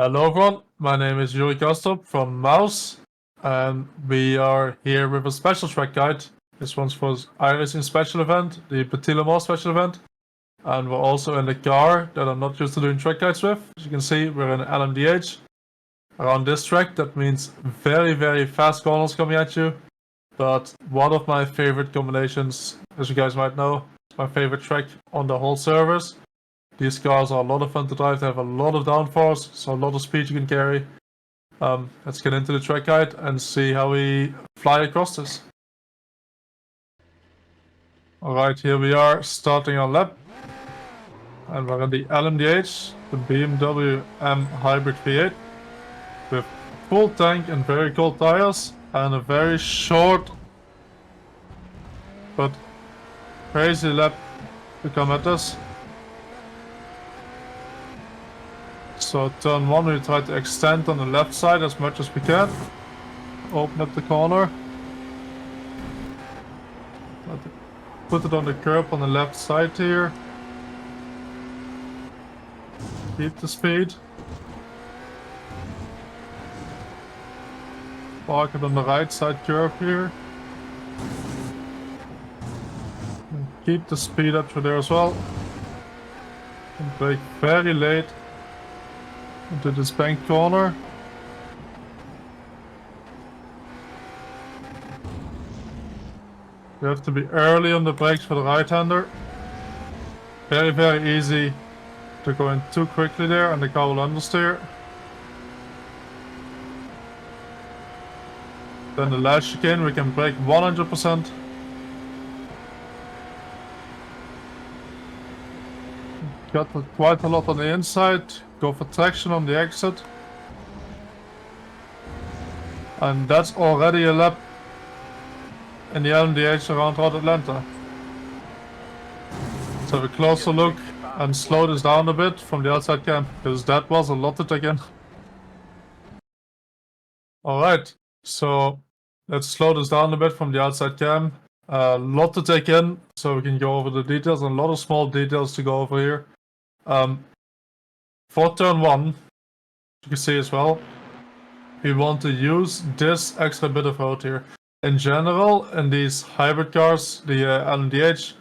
Hello everyone, my name is Yuri Kasdorp from Mouse, and we are here with a special track guide. This one's for iRacing special event, the Petit special event, and we're also in the car that I'm not used to doing track guides with. As you can see, we're in LMDH. Around this track, that means very fast corners coming at you, but one of my favorite combinations, as you guys might know, is my favorite track on the whole servers. These cars are a lot of fun to drive, they have a lot of downforce, so a lot of speed you can carry. Let's get into the track guide and see how we fly across this. Alright, here we are starting our lap. And we're in the LMDH, the BMW M Hybrid V8, with full tank and very cold tires, and a very short but crazy lap to come at us. So turn 1 we try to extend on the left side as much as we can. Open up the corner. Put it on the curb on the left side here. Keep the speed. Park it on the right side curve here. And keep the speed up through there as well. And brake very late into this bank corner. You have to be early on the brakes for the right-hander. Very easy to go in too quickly there and the car will understeer. Then the last chicane we can brake 100%. Got quite a lot on the inside. Go for traction on the exit. And that's already a lap in the LMDH around Road Atlanta. Let's have a closer look and slow this down a bit from the outside cam, because that was a lot to take in. Alright, so let's slow this down a bit from the outside cam. A lot to take in, so we can go over the details, and a lot of small details to go over here. For turn 1, you can see as well, we want to use this extra bit of road here. In general, in these hybrid cars, the LMDH,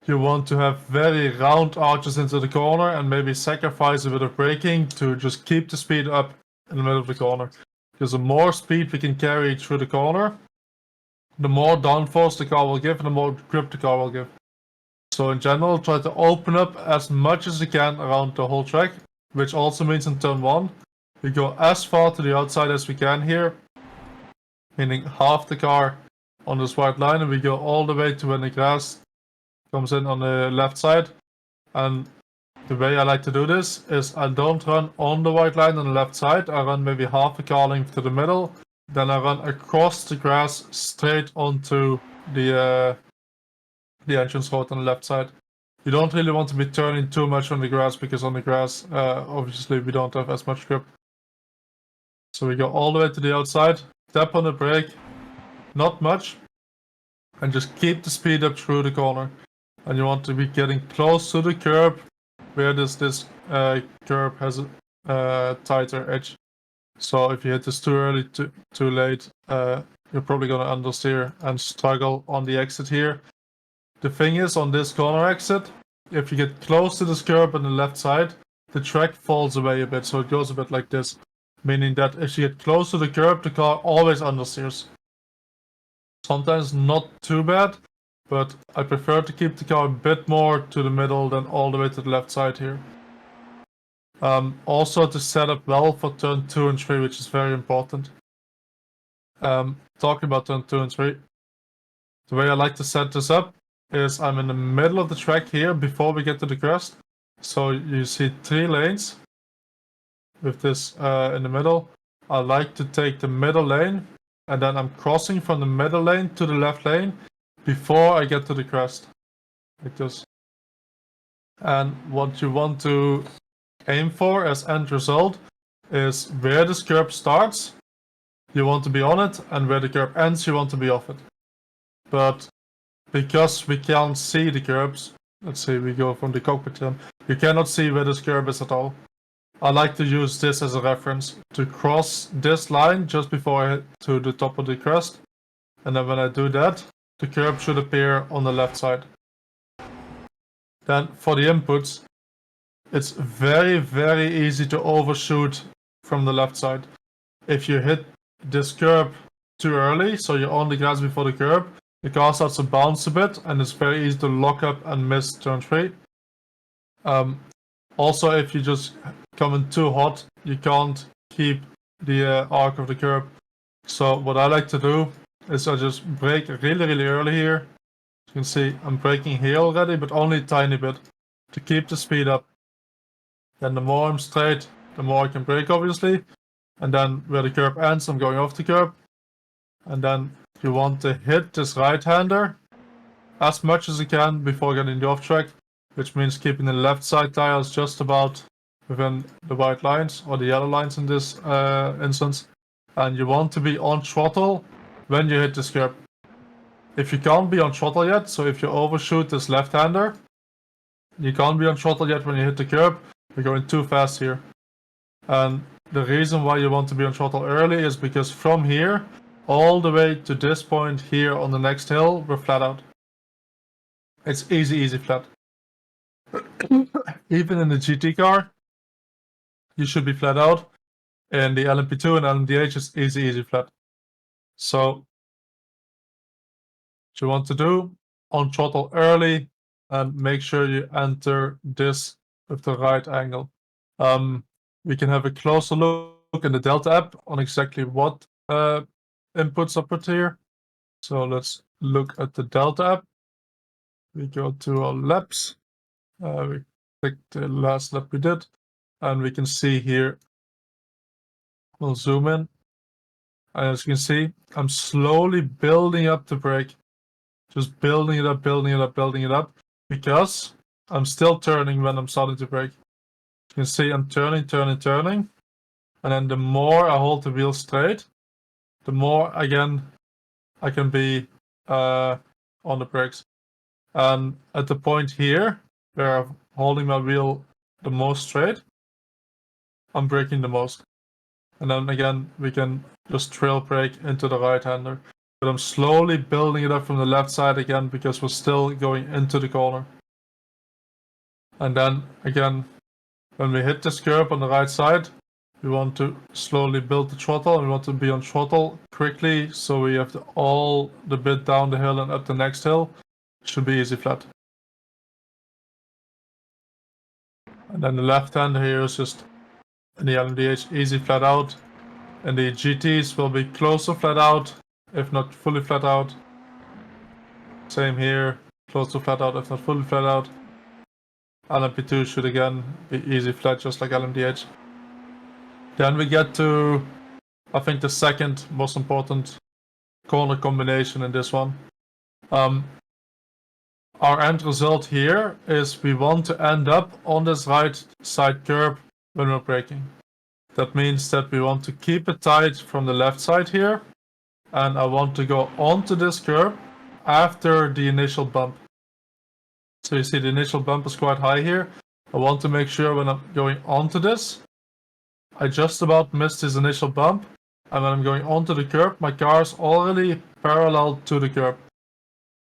you want to have very round arches into the corner and maybe sacrifice a bit of braking to just keep the speed up in the middle of the corner. Because the more speed we can carry through the corner, the more downforce the car will give and the more grip the car will give. So in general, try to open up as much as you can around the whole track, which also means in turn 1, we go as far to the outside as we can here, meaning half the car on this white line, and we go all the way to when the grass comes in on the left side. And the way I like to do this is I don't run on the white line on the left side, I run maybe half a car length to the middle, then I run across the grass straight onto the entrance road on the left side. You don't really want to be turning too much on the grass, because on the grass, obviously we don't have as much grip. So we go all the way to the outside, tap on the brake, not much, and just keep the speed up through the corner. And you want to be getting close to the curb, where this curb has a tighter edge. So if you hit this too early, too late, you're probably going to understeer and struggle on the exit here. The thing is, on this corner exit, if you get close to this curb on the left side, the track falls away a bit, so it goes a bit like this. Meaning that if you get close to the curb, the car always understeers. Sometimes not too bad, but I prefer to keep the car a bit more to the middle than all the way to the left side here. Also to set up well for turn 2 and 3, which is very important. Talking about turn 2 and 3, the way I like to set this up is I'm in the middle of the track here before we get to the crest. So you see 3 lanes with this in the middle. I like to take the middle lane, and then I'm crossing from the middle lane to the left lane before I get to the crest, like this. And what you want to aim for as end result is where this curb starts, you want to be on it, and where the curb ends, you want to be off it. But because we can't see the curbs, let's say we go from the cockpit, you cannot see where this curb is at all. I like to use this as a reference to cross this line just before I hit to the top of the crest. And then when I do that, the curb should appear on the left side. Then for the inputs, it's very, very easy to overshoot from the left side. If you hit this curb too early, so you're on the grass before the curb, the car starts to bounce a bit and it's very easy to lock up and miss turn 3. Also, if you just come in too hot, you can't keep the arc of the curb. So what I like to do is I just brake really, really early here. You can see I'm braking here already, but only a tiny bit to keep the speed up. Then the more I'm straight, the more I can brake, obviously. And then where the curb ends, I'm going off the curb. And then you want to hit this right-hander as much as you can before getting the off-track, which means keeping the left side tires just about within the white lines, or the yellow lines in this instance. And you want to be on throttle when you hit this curb. If you can't be on throttle yet, so if you overshoot this left-hander, you can't be on throttle yet when you hit the curb, you're going too fast here. And the reason why you want to be on throttle early is because from here, all the way to this point here on the next hill, we're flat out. It's easy flat. Even in the GT car, you should be flat out. In the LMP2 and LMDH, it's easy flat. So, what you want to do, on throttle early, and make sure you enter this with the right angle. We can have a closer look in the Delta app on exactly what inputs are put here. So let's look at the Delta app. We go to our laps. We click the last lap we did, and we can see here. We'll zoom in. And as you can see, I'm slowly building up the brake. Just building it up, because I'm still turning when I'm starting to brake. You can see I'm turning. And then the more I hold the wheel straight, the more, again, I can be on the brakes. And at the point here, where I'm holding my wheel the most straight, I'm braking the most. And then again, we can just trail brake into the right-hander. But I'm slowly building it up from the left side again, because we're still going into the corner. And then again, when we hit this curb on the right side, we want to slowly build the throttle, and we want to be on throttle quickly, so we have all the bit down the hill and up the next hill. Should be easy flat. And then the left-hander here is just in the LMDH easy flat out. And the GTs will be closer flat out, if not fully flat out. Same here, close to flat out, if not fully flat out. LMP2 should again be easy flat, just like LMDH. Then we get to, I think, the second most important corner combination in this one. Our end result here is we want to end up on this right side curb when we're braking. That means that we want to keep it tight from the left side here, and I want to go onto this curb after the initial bump. So you see the initial bump is quite high here. I want to make sure when I'm going onto this, I just about missed this initial bump, and when I'm going onto the curb, my car is already parallel to the curb.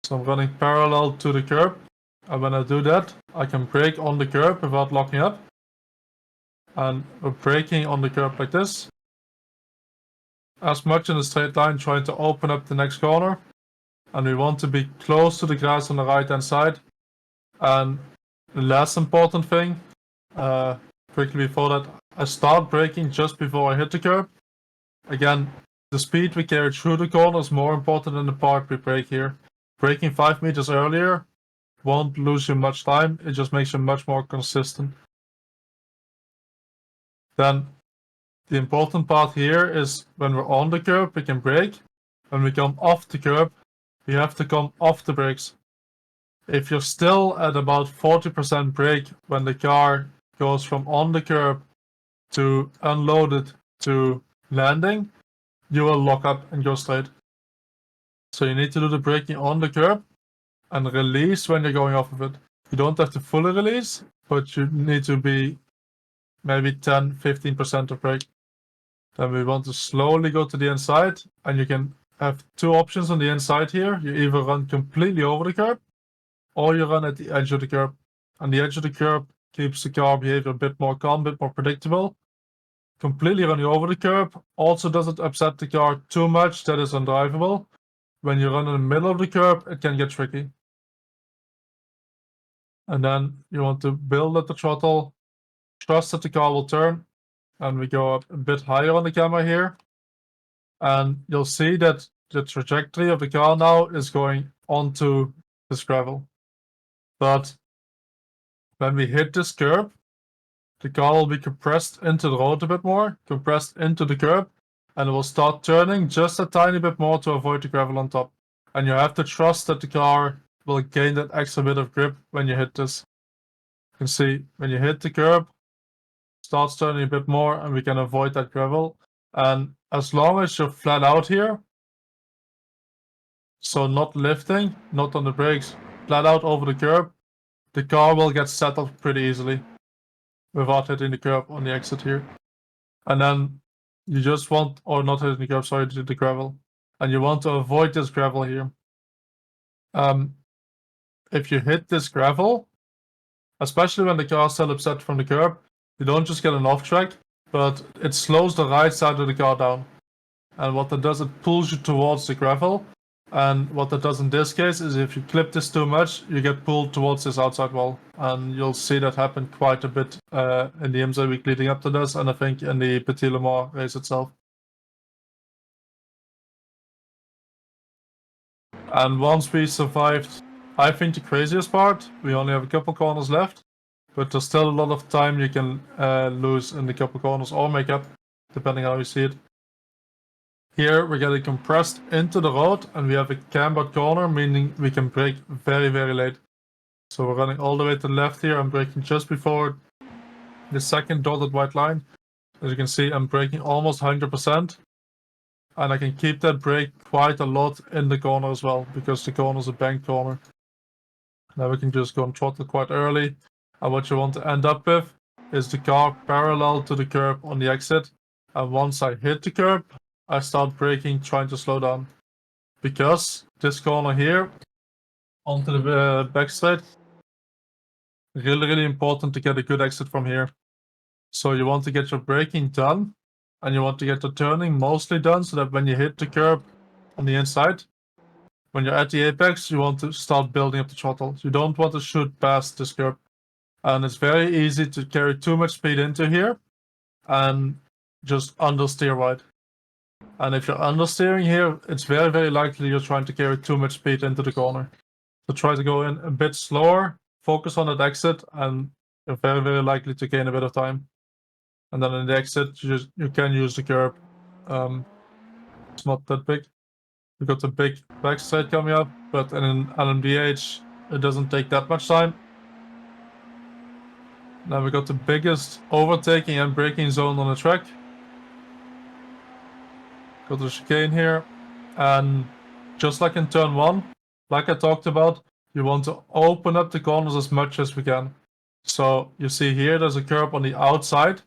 So I'm running parallel to the curb, and when I do that, I can brake on the curb without locking up. And we're braking on the curb like this, as much in a straight line, trying to open up the next corner. And we want to be close to the grass on the right hand side. And the last important thing, quickly before that, I start braking just before I hit the curb. Again, the speed we carry through the corner is more important than the part we brake here. Braking 5 meters earlier won't lose you much time, it just makes you much more consistent. Then the important part here is when we're on the curb, we can brake. When we come off the curb, we have to come off the brakes. If you're still at about 40% brake when the car goes from on the curb to unloaded to landing, you will lock up and go straight. So you need to do the braking on the curb and release when you're going off of it. You don't have to fully release, but you need to be maybe 10-15% of brake. Then we want to slowly go to the inside, and you can have two options on the inside here. You either run completely over the curb, or you run at the edge of the curb. And the edge of the curb keeps the car behavior a bit more calm, a bit more predictable. Completely running over the curb also doesn't upset the car too much that is undrivable. When you run in the middle of the curb, it can get tricky. And then you want to build at the throttle, trust that the car will turn, and we go up a bit higher on the camera here. And you'll see that the trajectory of the car now is going onto this gravel. But when we hit this curb, the car will be compressed into the road a bit more, compressed into the curb, and it will start turning just a tiny bit more to avoid the gravel on top. And you have to trust that the car will gain that extra bit of grip when you hit this. You can see when you hit the curb, it starts turning a bit more, and we can avoid that gravel. And as long as you're flat out here, so not lifting, not on the brakes, flat out over the curb, the car will get settled pretty easily without hitting the curb on the exit here. And then you just want, or not hitting the curb, sorry, the gravel. And you want to avoid this gravel here. If you hit this gravel, especially when the car is still upset from the curb, you don't just get an off track, but it slows the right side of the car down. And what that does, it pulls you towards the gravel. And what that does in this case is if you clip this too much, you get pulled towards this outside wall. And you'll see that happen quite a bit in the IMSA week leading up to this, and I think in the Petit Le Mans race itself. And once we survived, I think the craziest part, we only have a couple corners left, but there's still a lot of time you can lose in the couple corners or make up, depending on how you see it. Here we're getting compressed into the road, and we have a cambered corner, meaning we can brake very, very late. So we're running all the way to the left here. I'm braking just before the second dotted white line. As you can see, I'm braking almost 100%. And I can keep that brake quite a lot in the corner as well, because the corner is a bank corner. Now we can just go and throttle quite early. And what you want to end up with is the car parallel to the curb on the exit. And once I hit the curb, I start braking, trying to slow down. Because this corner here, onto the back straight, really, really important to get a good exit from here. So you want to get your braking done, and you want to get the turning mostly done, so that when you hit the curb on the inside, when you're at the apex, you want to start building up the throttle. You don't want to shoot past this curb. And it's very easy to carry too much speed into here and just understeer wide. And if you're understeering here, it's very, very likely you're trying to carry too much speed into the corner. So try to go in a bit slower, focus on that exit, and you're very, very likely to gain a bit of time. And then in the exit, you can use the curb. It's not that big. We've got the big backside coming up, but in an LMDH, it doesn't take that much time. Now we got the biggest overtaking and braking zone on the track. Got the chicane here, and just like in turn 1, like I talked about, you want to open up the corners as much as we can. So you see here there's a curb on the outside,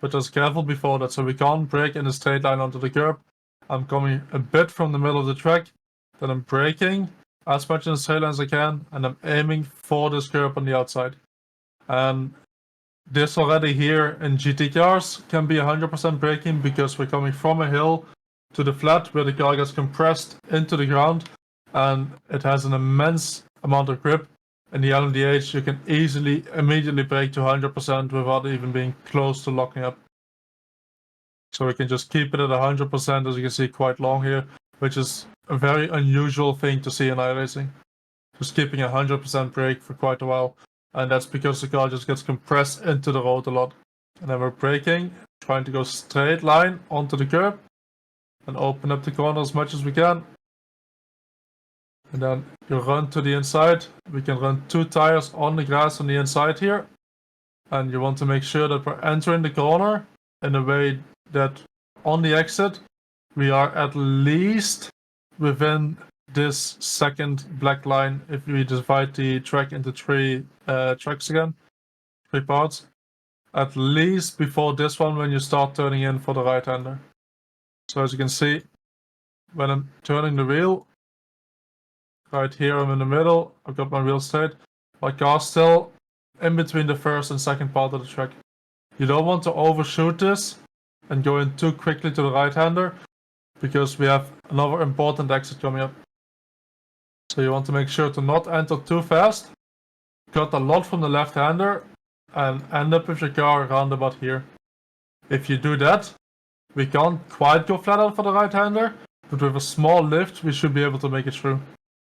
but there's gravel before that, so we can't brake in a straight line onto the curb. I'm coming a bit from the middle of the track, then I'm braking as much in the straight line as I can, and I'm aiming for this curb on the outside. And this already here in GT cars can be 100% braking, because we're coming from a hill to the flat where the car gets compressed into the ground, and it has an immense amount of grip. In the LMDH, you can easily, immediately brake to 100% without even being close to locking up. So we can just keep it at 100%, as you can see, quite long here, which is a very unusual thing to see in iRacing. Just keeping 100% brake for quite a while. And that's because the car just gets compressed into the road a lot. And then we're braking, trying to go straight line onto the curb, and open up the corner as much as we can. And then you run to the inside. We can run 2 tires on the grass on the inside here. And you want to make sure that we're entering the corner in a way that on the exit, we are at least within this second black line. If we divide the track into 3 tracks again, 3 parts, at least before this one when you start turning in for the right-hander. So as you can see, when I'm turning the wheel, right here I'm in the middle, I've got my wheel straight. My car's still in between the first and second part of the track. You don't want to overshoot this and go in too quickly to the right-hander, because we have another important exit coming up. So you want to make sure to not enter too fast, cut a lot from the left-hander, and end up with your car around about here. If you do that, we can't quite go flat out for the right-hander, but with a small lift we should be able to make it through.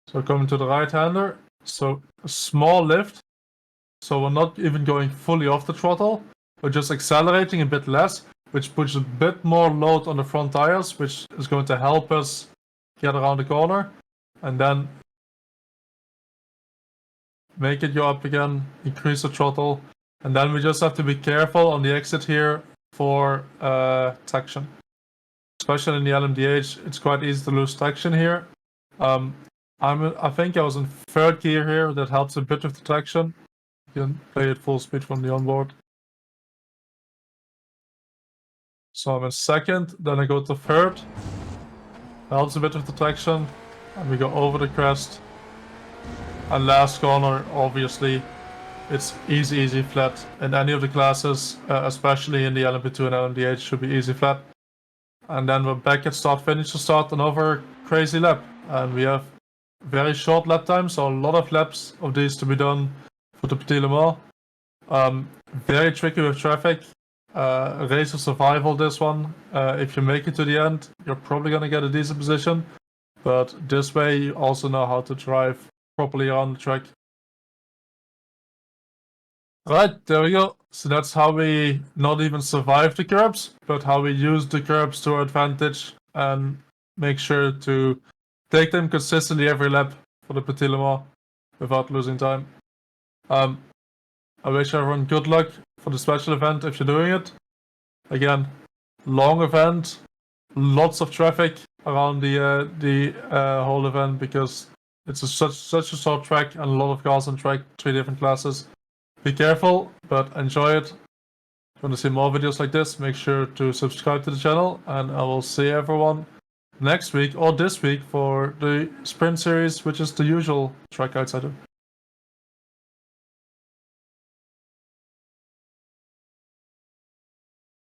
So coming to the right-hander, so a small lift, so we're not even going fully off the throttle, we're just accelerating a bit less, which puts a bit more load on the front tires, which is going to help us get around the corner, and then make it go up again, increase the throttle, and then we just have to be careful on the exit here for traction. Especially in the LMDH, it's quite easy to lose traction here. I think I was in third gear here, that helps a bit with the traction. You can play at full speed from the onboard. So I'm in second, then I go to third. Helps a bit with the traction, and we go over the crest. And last corner, obviously, it's easy flat. In any of the classes, especially in the LMP2 and LMDH, should be easy flat. And then we're back at start finish to start another crazy lap. And we have very short lap time, so a lot of laps of these to be done for the Petit Le Mans. Very tricky with traffic. Race of survival, this one. If you make it to the end, you're probably gonna get a decent position. But this way you also know how to drive properly around the track. Right, there we go. So that's how we not even survive the curbs, but how we use the curbs to our advantage and make sure to take them consistently every lap for the Petit Le Mans without losing time. I wish everyone good luck for the special event if you're doing it. Again, long event, lots of traffic around the whole event because it's such a short track and a lot of cars on track, 3 different classes. Be careful, but enjoy it. If you want to see more videos like this, make sure to subscribe to the channel, and I will see everyone next week or this week for the sprint series, which is the usual track guides I do.